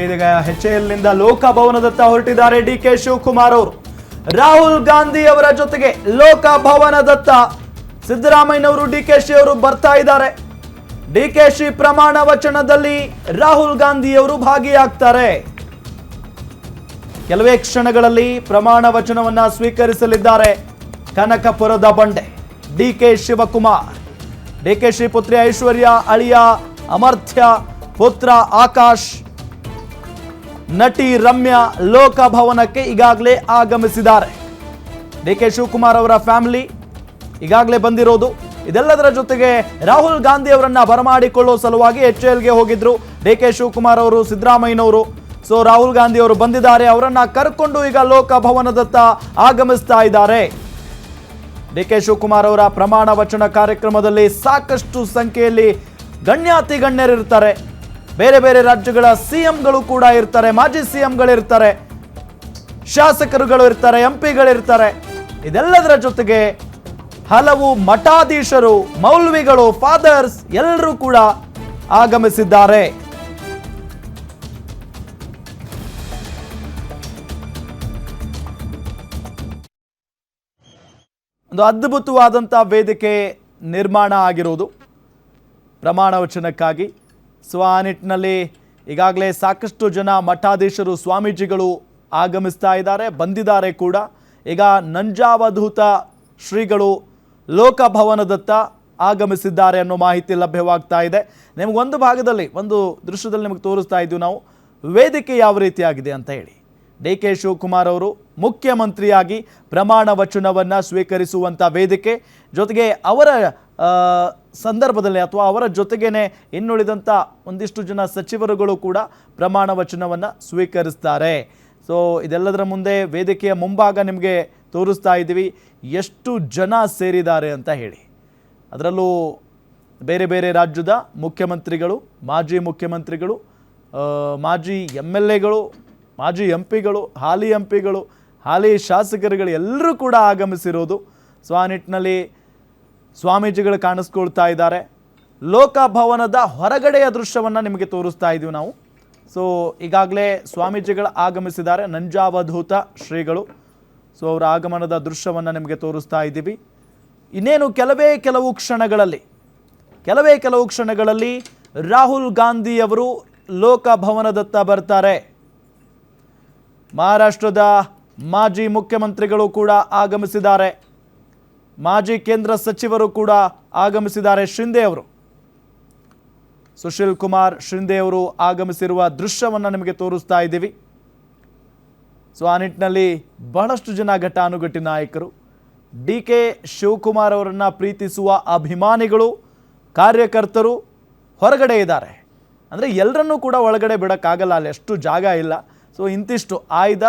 ಇದೀಗ HALನಿಂದ ಲೋಕಭವನದತ್ತ ಹೊರಟಿದ್ದಾರೆ DK ಶಿವಕುಮಾರ್ ಅವರು. ರಾಹುಲ್ ಗಾಂಧಿ ಅವರ ಜೊತೆಗೆ ಲೋಕಭವನದತ್ತ ಸಿದ್ದರಾಮಯ್ಯನವರು DKಶಿ ಅವರು ಬರ್ತಾ ಇದ್ದಾರೆ. DKಶಿ ಪ್ರಮಾಣ ವಚನದಲ್ಲಿ ರಾಹುಲ್ ಗಾಂಧಿ ಅವರು ಭಾಗಿಯಾಗ್ತಾರೆ. ಕೆಲವೇ ಕ್ಷಣಗಳಲ್ಲಿ ಪ್ರಮಾಣ ವಚನವನ್ನ ಸ್ವೀಕರಿಸಲಿದ್ದಾರೆ ಕನಕಪುರದ ಬಂಡೆ DK ಶಿವಕುಮಾರ್. DKಶಿ ಪುತ್ರಿ ಐಶ್ವರ್ಯ, ಅಳಿಯ ಅಮರ್ಥ್ಯ, ಪುತ್ರ ಆಕಾಶ್, ನಟಿ ರಮ್ಯಾ ಲೋಕಭವನಕ್ಕೆ ಈಗಾಗಲೇ ಆಗಮಿಸಿದ್ದಾರೆ. DK ಶಿವಕುಮಾರ್ ಅವರ ಫ್ಯಾಮಿಲಿ ಈಗಾಗಲೇ ಬಂದಿರೋದು. ಇದೆಲ್ಲದರ ಜೊತೆಗೆ ರಾಹುಲ್ ಗಾಂಧಿ ಅವರನ್ನ ಬರಮಾಡಿಕೊಳ್ಳೋ ಸಲುವಾಗಿ HALಗೆ ಹೋಗಿದ್ರು DK ಶಿವಕುಮಾರ್ ಅವರು, ಸಿದ್ದರಾಮಯ್ಯನವರು. ಸೊ ರಾಹುಲ್ ಗಾಂಧಿ ಅವರು ಬಂದಿದ್ದಾರೆ, ಅವರನ್ನ ಕರ್ಕೊಂಡು ಈಗ ಲೋಕಭವನದತ್ತ ಆಗಮಿಸ್ತಾ ಇದ್ದಾರೆ. DK ಶಿವಕುಮಾರ್ ಅವರ ಪ್ರಮಾಣ ವಚನ ಕಾರ್ಯಕ್ರಮದಲ್ಲಿ ಸಾಕಷ್ಟು ಸಂಖ್ಯೆಯಲ್ಲಿ ಗಣ್ಯಾತಿ ಗಣ್ಯರಿರ್ತಾರೆ. ಬೇರೆ ಬೇರೆ ರಾಜ್ಯಗಳ CMಗಳು ಕೂಡ ಇರ್ತಾರೆ, ಮಾಜಿ CMಗಳಿರ್ತಾರೆ, ಶಾಸಕರುಗಳು ಇರ್ತಾರೆ, MP ಗಳಿರ್ತಾರೆ. ಇದೆಲ್ಲದರ ಜೊತೆಗೆ ಹಲವು ಮಠಾಧೀಶರು, ಮೌಲ್ವಿಗಳು, ಫಾದರ್ಸ್ ಎಲ್ಲರೂ ಕೂಡ ಆಗಮಿಸಿದ್ದಾರೆ. ಒಂದು ಅದ್ಭುತವಾದಂಥ ವೇದಿಕೆ ನಿರ್ಮಾಣ ಆಗಿರೋದು ಪ್ರಮಾಣ ವಚನಕ್ಕಾಗಿ. ಸೊ ಆ ನಿಟ್ಟಿನಲ್ಲಿ ಈಗಾಗಲೇ ಸಾಕಷ್ಟು ಜನ ಮಠಾಧೀಶರು, ಸ್ವಾಮೀಜಿಗಳು ಆಗಮಿಸ್ತಾ ಇದ್ದಾರೆ, ಬಂದಿದ್ದಾರೆ ಕೂಡ. ಈಗ ನಂಜಾವಧೂತ ಶ್ರೀಗಳು ಲೋಕಭವನದತ್ತ ಆಗಮಿಸಿದ್ದಾರೆ ಅನ್ನೋ ಮಾಹಿತಿ ಲಭ್ಯವಾಗ್ತಾ ಇದೆ. ನಿಮಗೊಂದು ಭಾಗದಲ್ಲಿ, ಒಂದು ದೃಶ್ಯದಲ್ಲಿ ನಿಮಗೆ ತೋರಿಸ್ತಾ ಇದ್ದೀವಿ ನಾವು ವೇದಿಕೆ ಯಾವ ರೀತಿಯಾಗಿದೆ ಅಂತ ಹೇಳಿ. DK ಶಿವಕುಮಾರ್ ಅವರು ಮುಖ್ಯಮಂತ್ರಿಯಾಗಿ ಪ್ರಮಾಣ ವಚನವನ್ನು ಸ್ವೀಕರಿಸುವಂಥ ವೇದಿಕೆ, ಜೊತೆಗೆ ಅವರ ಸಂದರ್ಭದಲ್ಲಿ ಅಥವಾ ಅವರ ಜೊತೆಗೇನೆ ಇನ್ನುಳಿದಂಥ ಒಂದಿಷ್ಟು ಜನ ಸಚಿವರುಗಳು ಕೂಡ ಪ್ರಮಾಣ ವಚನವನ್ನು ಸ್ವೀಕರಿಸ್ತಾರೆ. ಸೊ ಇದೆಲ್ಲದರ ಮುಂದೆ ವೇದಿಕೆಯ ಮುಂಭಾಗ ನಿಮಗೆ ತೋರಿಸ್ತಾ ಇದ್ದೀವಿ ಎಷ್ಟು ಜನ ಸೇರಿದ್ದಾರೆ ಅಂತ ಹೇಳಿ. ಅದರಲ್ಲೂ ಬೇರೆ ಬೇರೆ ರಾಜ್ಯದ ಮುಖ್ಯಮಂತ್ರಿಗಳು, ಮಾಜಿ ಮುಖ್ಯಮಂತ್ರಿಗಳು, ಮಾಜಿ MLAಗಳು, ಮಾಜಿ MP ಗಳು, ಹಾಲಿ MP ಗಳು, ಹಾಲಿ ಶಾಸಕರುಗಳು ಎಲ್ಲರೂ ಕೂಡ ಆಗಮಿಸಿರೋದು. ಸೊ ಆ ನಿಟ್ಟಿನಲ್ಲಿ ಸ್ವಾಮೀಜಿಗಳು ಕಾಣಿಸ್ಕೊಳ್ತಾ ಇದ್ದಾರೆ. ಲೋಕಭವನದ ಹೊರಗಡೆಯ ದೃಶ್ಯವನ್ನು ನಿಮಗೆ ತೋರಿಸ್ತಾ ಇದ್ದೀವಿ ನಾವು. ಸೊ ಈಗಾಗಲೇ ಸ್ವಾಮೀಜಿಗಳು ಆಗಮಿಸಿದ್ದಾರೆ, ನಂಜಾವಧೂತ ಶ್ರೀಗಳು. ಸೊ ಅವರ ಆಗಮನದ ದೃಶ್ಯವನ್ನು ನಿಮಗೆ ತೋರಿಸ್ತಾ ಇದ್ದೀವಿ. ಇನ್ನೇನು ಕೆಲವು ಕ್ಷಣಗಳಲ್ಲಿ ರಾಹುಲ್ ಗಾಂಧಿ ಅವರು ಲೋಕಭವನದತ್ತ ಬರ್ತಾರೆ. ಮಹಾರಾಷ್ಟ್ರದ ಮಾಜಿ ಮುಖ್ಯಮಂತ್ರಿಗಳು ಕೂಡ ಆಗಮಿಸಿದ್ದಾರೆ, ಮಾಜಿ ಕೇಂದ್ರ ಸಚಿವರು ಕೂಡ ಆಗಮಿಸಿದ್ದಾರೆ. ಶಿಂದೆ ಅವರು, ಸುಶೀಲ್ ಕುಮಾರ್ ಶಿಂದೆ ಅವರು ಆಗಮಿಸಿರುವ ದೃಶ್ಯವನ್ನು ನಿಮಗೆ ತೋರಿಸ್ತಾ ಇದ್ದೀವಿ. ಸೊ ಆ ನಿಟ್ಟಿನಲ್ಲಿ ಬಹಳಷ್ಟು ಜನ ಘಟಾನುಘಟಿ ನಾಯಕರು, DK ಶಿವಕುಮಾರ್ ಅವರನ್ನು ಪ್ರೀತಿಸುವ ಅಭಿಮಾನಿಗಳು, ಕಾರ್ಯಕರ್ತರು ಹೊರಗಡೆ ಇದ್ದಾರೆ. ಅಂದರೆ ಎಲ್ಲರನ್ನೂ ಕೂಡ ಒಳಗಡೆ ಬಿಡೋಕ್ಕಾಗಲ್ಲ, ಅಲ್ಲಿ ಅಷ್ಟು ಜಾಗ ಇಲ್ಲ. ಸೊ ಇಂತಿಷ್ಟು ಆಯ್ದ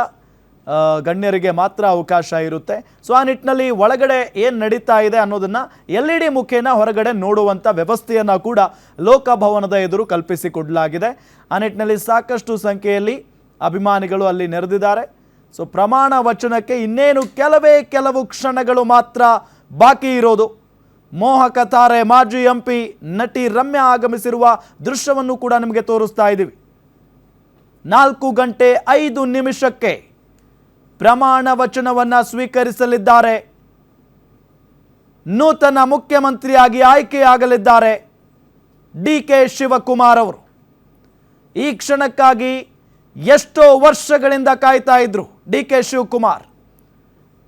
ಗಣ್ಯರಿಗೆ ಮಾತ್ರ ಅವಕಾಶ ಇರುತ್ತೆ. ಸೊ ಆ ನಿಟ್ಟಿನಲ್ಲಿ ಒಳಗಡೆ ಏನು ನಡೀತಾ ಇದೆ ಅನ್ನೋದನ್ನು LED ಮುಖೇನ ಹೊರಗಡೆ ನೋಡುವಂಥ ವ್ಯವಸ್ಥೆಯನ್ನು ಕೂಡ ಲೋಕಭವನದ ಎದುರು ಕಲ್ಪಿಸಿಕೊಡಲಾಗಿದೆ. ಆ ನಿಟ್ಟಿನಲ್ಲಿ ಸಾಕಷ್ಟು ಸಂಖ್ಯೆಯಲ್ಲಿ ಅಭಿಮಾನಿಗಳು ಅಲ್ಲಿ ನೆರೆದಿದ್ದಾರೆ. ಸೊ ಪ್ರಮಾಣ ವಚನಕ್ಕೆ ಇನ್ನೇನು ಕೆಲವು ಕ್ಷಣಗಳು ಮಾತ್ರ ಬಾಕಿ ಇರೋದು. ಮೋಹಕ ತಾರೆ ಮಾಜಿ MP ನಟಿ ರಮ್ಯಾ ಆಗಮಿಸಿರುವ ದೃಶ್ಯವನ್ನು ಕೂಡ ನಿಮಗೆ ತೋರಿಸ್ತಾ ಇದ್ದೀವಿ. 4:05 ಪ್ರಮಾಣ ವಚನವನ್ನು ಸ್ವೀಕರಿಸಲಿದ್ದಾರೆ. ನೂತನ ಮುಖ್ಯಮಂತ್ರಿಯಾಗಿ ಆಯ್ಕೆಯಾಗಲಿದ್ದಾರೆ DK ಶಿವಕುಮಾರ್ ಅವರು. ಈ ಕ್ಷಣಕ್ಕಾಗಿ ಎಷ್ಟೋ ವರ್ಷಗಳಿಂದ ಕಾಯ್ತಾ ಇದ್ರು DK ಶಿವಕುಮಾರ್.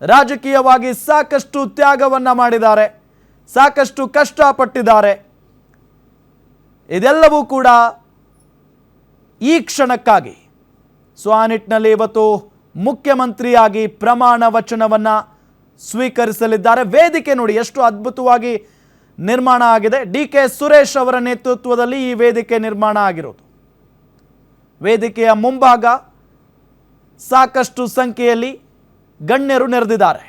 ರಾಜಕೀಯವಾಗಿ ಸಾಕಷ್ಟು ತ್ಯಾಗವನ್ನು ಮಾಡಿದ್ದಾರೆ, ಸಾಕಷ್ಟು ಕಷ್ಟಪಟ್ಟಿದ್ದಾರೆ. ಇದೆಲ್ಲವೂ ಕೂಡ ಈ ಕ್ಷಣಕ್ಕಾಗಿ. ಸೊ ಆ ನಿಟ್ಟಿನಲ್ಲಿ ಇವತ್ತು ಮುಖ್ಯಮಂತ್ರಿಯಾಗಿ ಪ್ರಮಾಣ ವಚನವನ್ನು ಸ್ವೀಕರಿಸಲಿದ್ದಾರೆ. ವೇದಿಕೆ ನೋಡಿ ಎಷ್ಟು ಅದ್ಭುತವಾಗಿ ನಿರ್ಮಾಣ ಆಗಿದೆ. DK ಸುರೇಶ್ ಅವರ ನೇತೃತ್ವದಲ್ಲಿ ಈ ವೇದಿಕೆ ನಿರ್ಮಾಣ ಆಗಿರೋದು. ವೇದಿಕೆಯ ಮುಂಭಾಗ ಸಾಕಷ್ಟು ಸಂಖ್ಯೆಯಲ್ಲಿ ಗಣ್ಯರು ನೆರೆದಿದ್ದಾರೆ.